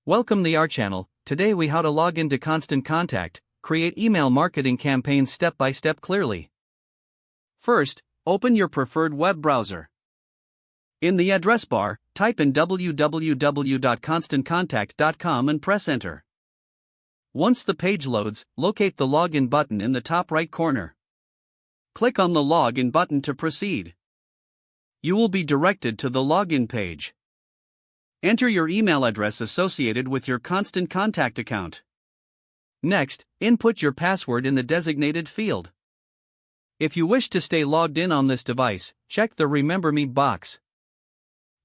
Welcome to our channel. Today we how to log into Constant Contact, create email marketing campaigns step by step clearly. First, open your preferred web browser. In the address bar, type in www.constantcontact.com and press enter. Once the page loads, locate the login button in the top right corner. Click on the login button to proceed. You will be directed to the login page. Enter your email address associated with your Constant Contact account. Next, input your password in the designated field. If you wish to stay logged in on this device, check the Remember Me box.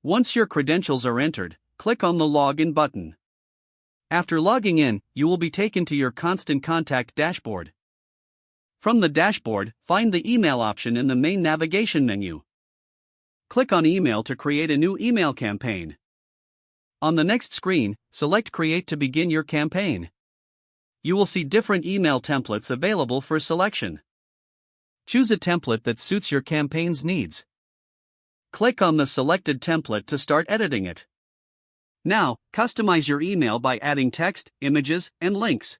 Once your credentials are entered, click on the Login button. After logging in, you will be taken to your Constant Contact dashboard. From the dashboard, find the email option in the main navigation menu. Click on Email to create a new email campaign. On the next screen, select Create to begin your campaign. You will see different email templates available for selection. Choose a template that suits your campaign's needs. Click on the selected template to start editing it. Now, customize your email by adding text, images, and links.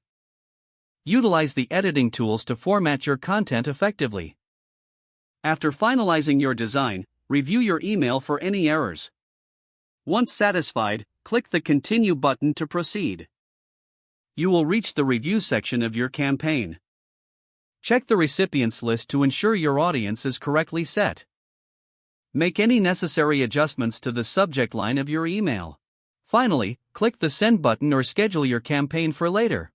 Utilize the editing tools to format your content effectively. After finalizing your design, review your email for any errors. Once satisfied, click the Continue button to proceed. You will reach the review section of your campaign. Check the recipients list to ensure your audience is correctly set. Make any necessary adjustments to the subject line of your email. Finally, click the Send button or schedule your campaign for later.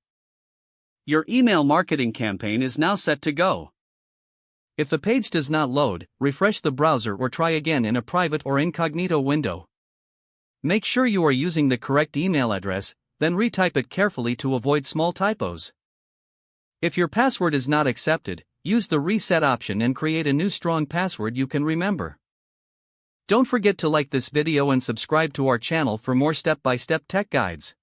Your email marketing campaign is now set to go. If the page does not load, refresh the browser or try again in a private or incognito window. Make sure you are using the correct email address, then retype it carefully to avoid small typos. If your password is not accepted, use the reset option and create a new strong password you can remember. Don't forget to like this video and subscribe to our channel for more step-by-step tech guides.